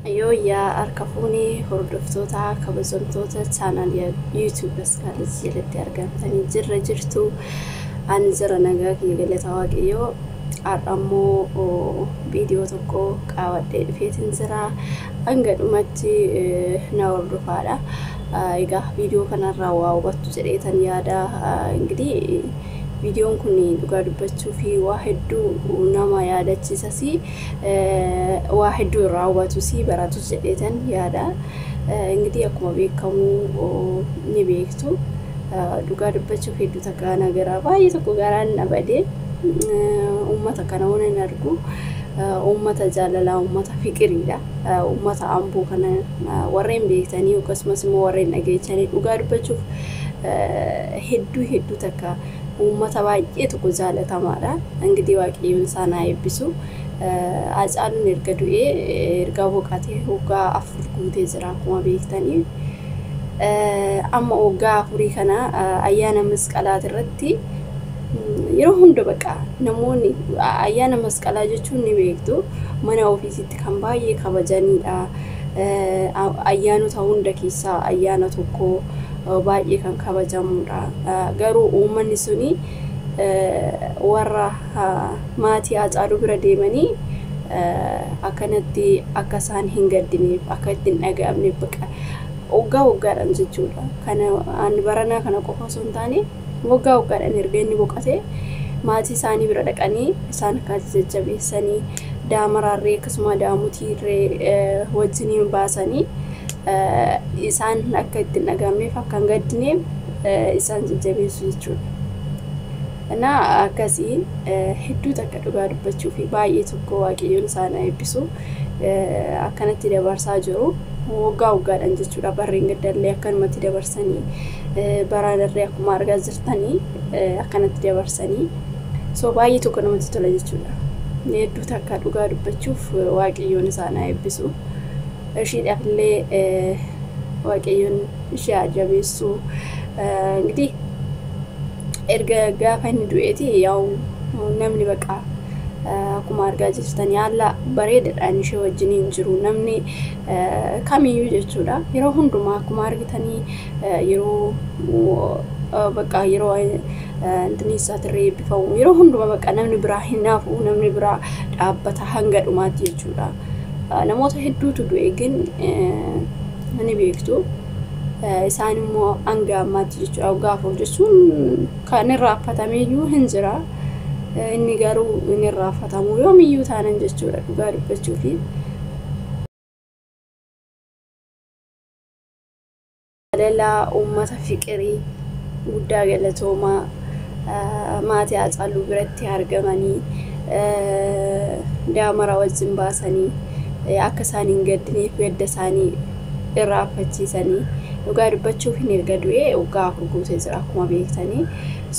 Yoo yaa arkafuni hordoftoota kabajamtoota channel YouTube Askaalis jalatti argamtanii jirtu an jira nagaa galata waaqayyoo ammoo video tokko qaawwadhee dhufeetiin jira hanga dhumatti na hordofaadha. Egaa video kanarraa waa hubattu jedheetan yaada. Ingidihi videoon kun dhugaa dubbachuu fi waa hedduu nama yaadachiisasi waa hedduu irraa hubatusi baratu jedheetan yaada. Ingidihi akkuma beekamu ni beektu dhugaa dubbachuu hedduu takka nagaraa baay'ee tokko garaan nabadee ummata kana waan argu ummata jaalalaa ummata fiqiriidha. Ummata amboo kana warreen beektanii akkasumas immoo warreen dhageechanii dhugaa dubbachuuf hedduu takka ummata baay'ee tokko jaalatamaadha. Ingidihi waaqayyoon isaan haa eebbisu. Hacaaluun erga du'ee erga boqotee waggaa 4 guutee jira akkuma beektanii. Amma waggaa 4 kana ayyaana masqalaa irratti yeroo hunda baqa namoonni ayyaana masqalaa jechuun ni beektu mana ofiisitti kan baay'ee kabajaniidha. Ayyaanota hunda keessaa ayyaana tokko baay'ee kan kabajamuudha. Garuu uummanni suni warra maatii Hacaaluu bira deemanii akkanatti akka isaan hin gaddineef akka ittiin dhaga'amneef baqa waggaadhaan jechuudha. Kana ani baranaa kana qofa osoo hin taane waggaadhaan erga inni boqotee maatii isaanii bira dhaqanii isaan akkaataa jajjabeessanii daamaraarree akkasuma daamutiirree wajjiniin baasanii isaan akka ittiin dhaga'amneef akka hin gaddineef isaan jajjabeessu jechuudha. Kana akkasii hedduu takka dhugaa dubbachuu fi baay'ee tokko waaqayyoon isaan eebbisu akkanatti dabarsaa jiru. Waggaadhaan jechuudha. Barreen gaddallee akkanumatti dabarsanii baraarree akkuma argaa jirtanii akkanatti dabarsanii so baay'ee tokko namatti tola jechuudha. Hedduu takka dhugaa dubbachuuf waaqayyoon isaan eebbisu. Ishiidhaaf illee waaqayyoon ishee haa jabeessu. Ingidihi erga gaafa inni du'eeti yaa'u namni baqa akkuma argaa jirtanii haala bareedaadhaan ishee wajjiniin jiru namni kamiyyuu jechuudha. Yeroo hundumaa akkuma argitanii yeroo baqa yeroo intiniisaatirree eebbifamu yeroo hundumaa baqa namni biraa hin naafu namni biraa dhaabbata hanga dhumaatti jechuudha. Namoota hedduutu du'e ግን ni beektu isaan immoo hanga ammaatti jechuudha. Waggaa 4 jechuun kan irraafatameeyyuu hin jira. Inni garuu inni irraafatamu yoomiyyuu taanan jechuudha dhugaa dubbachuu fi jaalalaa ummata fiqirii guddaa galatoomaa maatii Hacaaluu biratti argamanii daamara wajjin baasanii akka isaan hin gaddineef gadda isaanii irraanfachiisanii dhugaa dubbachuuf hin erga du'ee waggaa 4 guutee jira akkuma beektanii.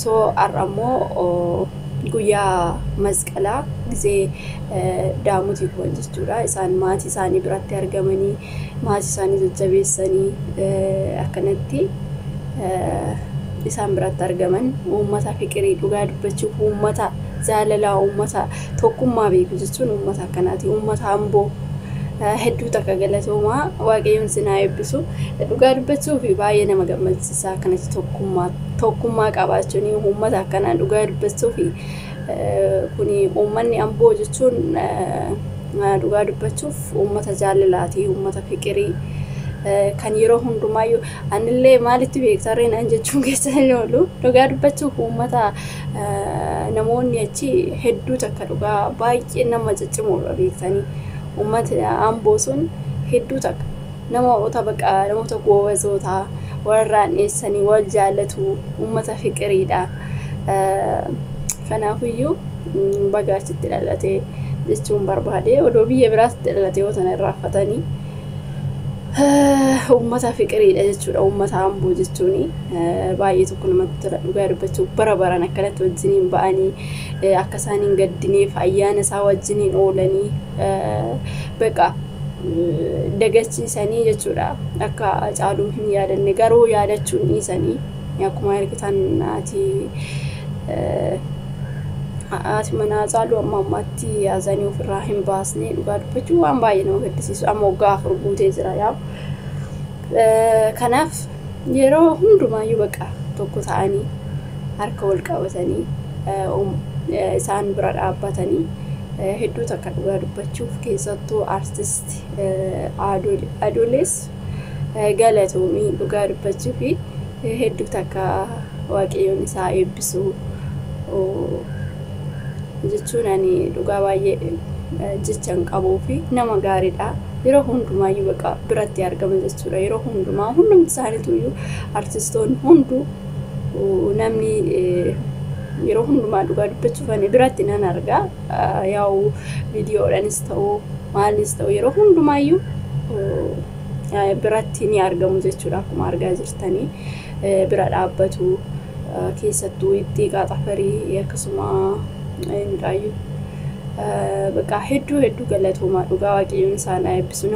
So har'ammoo guyyaa masqalaa gisee daamutii kuban jechuudha. Isaan maatii isaanii biratti argamanii maatii isaanii jajjabeessanii akkanatti isaan biratti argaman uummata fiqirii dhugaa dubbachuuf uummata jaalalaa uummata tokkummaa beeku jechuun uummata akkanaati. Uummata amboo hedduu takka galatoomaa waaqayyoon isin haa eebbisu. Dhugaa dubbachuuf baay'ee nama gammachiisa akkanatti tokkummaa qabaachuun uummata akkanaa dhugaa dubbachuuf kuni uummanni amboo jechuun dhugaa dubbachuuf uummata jaalalaati uummata fiqirii kan yeroo hundumaayyuu anillee maalitti beektarreen an jechuun keessanii oolu dhugaa dubbachuuf uummata namoonni achi hedduu takka dhugaa baay'ee nama ciccimuudha beektanii. Ummata amboo sun hedduu takka namoota baqa namoota goobazoota warraan eessanii wal jaallatu ummata fiqiriidha. Kanaafiyyuu bagaachitti dhalatee jechuun barbaade odoo biyya biraatti dhalatee yoo sana irraanfatanii ummata fiqiriidha jechuudha. Ummata amboo jechuun baay'ee tokko namatti tola dhugaa dubbachuuf baraan akkanatti wajjiniin ba'anii akka isaan hin gaddineef ayyaana isaa wajjiniin oolanii baqa dagachiisanii jechuudha. Akka Hacaaluu hin yaadanne garuu yaadachuun dhiisanii akkuma argitan ati Ati mana Hacaaluu amma ammaatti yaazanii ofirraa hin baasne dhugaa dubbachuu waan baay'ee nama gaddisiisu amma waggaa 4 guutee jira yaa. Kanaaf yeroo hundumaayyuu baqa tokko ta'anii harka wal qabatanii isaan bira dhaabbatanii hedduu takka dhugaa dubbachuuf keessattuu artist Adoles galatoomii dhugaa dubbachuu fi hedduu takka waaqayyoon isaa eebbisu jechuun ani dhugaa baay'ee jechan qabuu fi nama gaariidha. Yeroo hundumaayyuu baqa biratti argama jechuudha. Yeroo hundumaa hundumti isaaniitu artistoonni hunduu namni yeroo hundumaa dhugaa dubbachuuf ani biratti nan argaa. Yaa'u viidiyoodhaanis ta'uu maalis ta'uu yeroo hundumaayyuu biratti ni argamu jechuudha. Akkuma argaa jirtanii bira dhaabbatu keessattuu itti qaxafarii akkasuma indaayyuu baqa hedduu galatoomaa dhugaa waaqayyoon isaan eebbisu.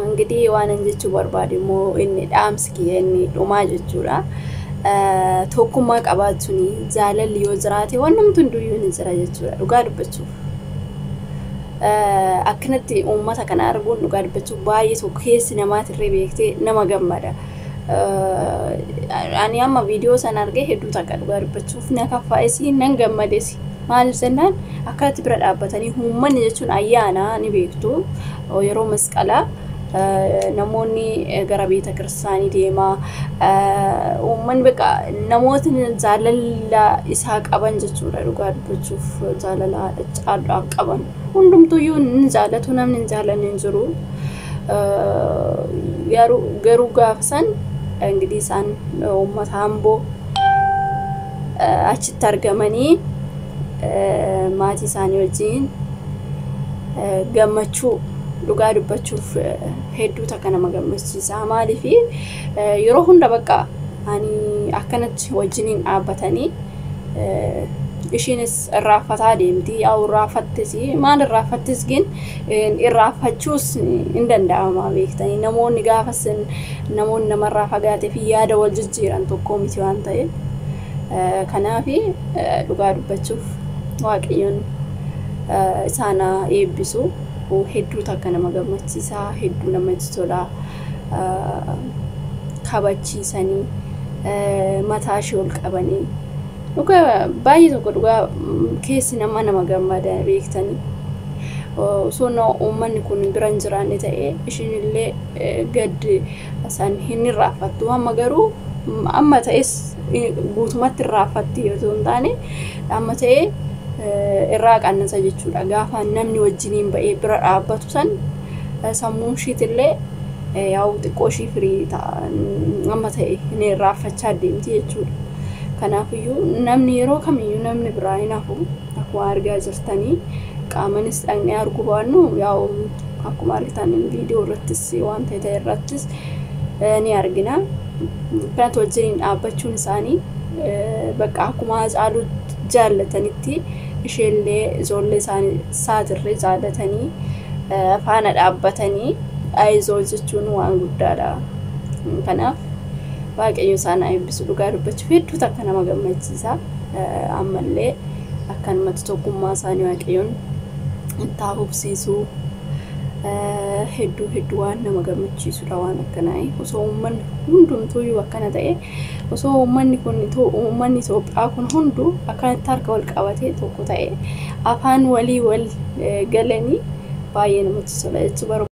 Enggidi waan jechuu barbaade immoo inni dhaamsi kiyya inni dhumaa jechuudha. Tokkummaa qabaachuun jaalalli yoo jiraate waan namtu hunduyyuu ni jira jechuudha dhugaa dubbachuuf. Akkanatti uummata kana arguun dhugaa dubbachuuf baay'ee tokko keessi namaatirree beektee nama gammada. Ani amma viidiyoo sana argee hedduu takka dhugaa dubbachuuf na kaffaa'esi nan gammadesi. Maaliif jennaan akkatti bira dhaabbatanii uummanni jechuun ayyaana ni beektu yeroo masqalaa namoonni gara beeta kiristaanii deemaa uummanni baqa namootni jaalala isaa qaban jechuudha dhugaa dubbachuuf jaalala caalaaf qaban hundumtuyyuu ni jaalatu namni hin jaalanne hin jiru. Garuu gaafasan enggidi isaan uummata Amboo achitti argamanii maatii isaanii wajjin gammachuu dhugaa dubbachuuf hedduu takka nama gammachiisa. Maaliif yeroo hunda baqa ani akkanatti wajjiniin dhaabbatanii ishiinis irraafataa deemti yaa irraafattis maal irraafattis gin irraafachuus hin danda'ama beektanii namoonni gaafasan namoonni namarraa fagaatee fi yaada wal jijjiiran tokko miti waan ta'eef kanaaf dhugaa dubbachuuf waaqayyoon isaana eebbisu hedduu takka nama gammachiisa hedduu namatti tola kabachiisanii mataa ishee ol qabanii dhugaa baay'ee tokko dhugaa keessi nama gammada beektanii osoo uummanni kun biran jiraanne ta'e ishiinillee gad isaan hin irraafattu amma garuu amma ta'es guutumatti irraafatti yoo taane amma ta'e irraa qannasa jechuudha. Gaafa namni wajjiniin ba'ee bira dhaabbatu san sammuun ishiitillee yaa'u xiqqoo ishii firii amma ta'e hin irraafachaa deemti jechuudha. Kanaafiyyuu namni yeroo kamiyyuu namni biraa hin hafu akkuma argaa jirtanii qaamanis dhaqnee arguu baannu yaa'u akkuma argitan viidiyoo irrattis waan ta'e irrattis ni argina. Kanatti wajjiniin dhaabbachuun isaanii baqa akkuma Hacaaluu jaallatanitti isheellee ijoollee isaanii saatirree jaallatanii faana dhaabbatanii ayizoo jechuun waan guddaadha. Kanaaf waaqayyo isaan eebbisu dhugaa dubbachuuf hedduu takka nama gammachiisa. Ammallee akkanumatti tokkummaa isaanii waaqayyoon itti hubsiisu hedduu waan nama gammachiisudha waan akkanaa. Osoo uummanni hundumtuyyuu akkana ta'e osoo uummanni Itoophiyaa kun hunduu akkanatti harka wal qabatee tokko ta'e afaan walii wal galanii baay'ee namatti tola jechuudha.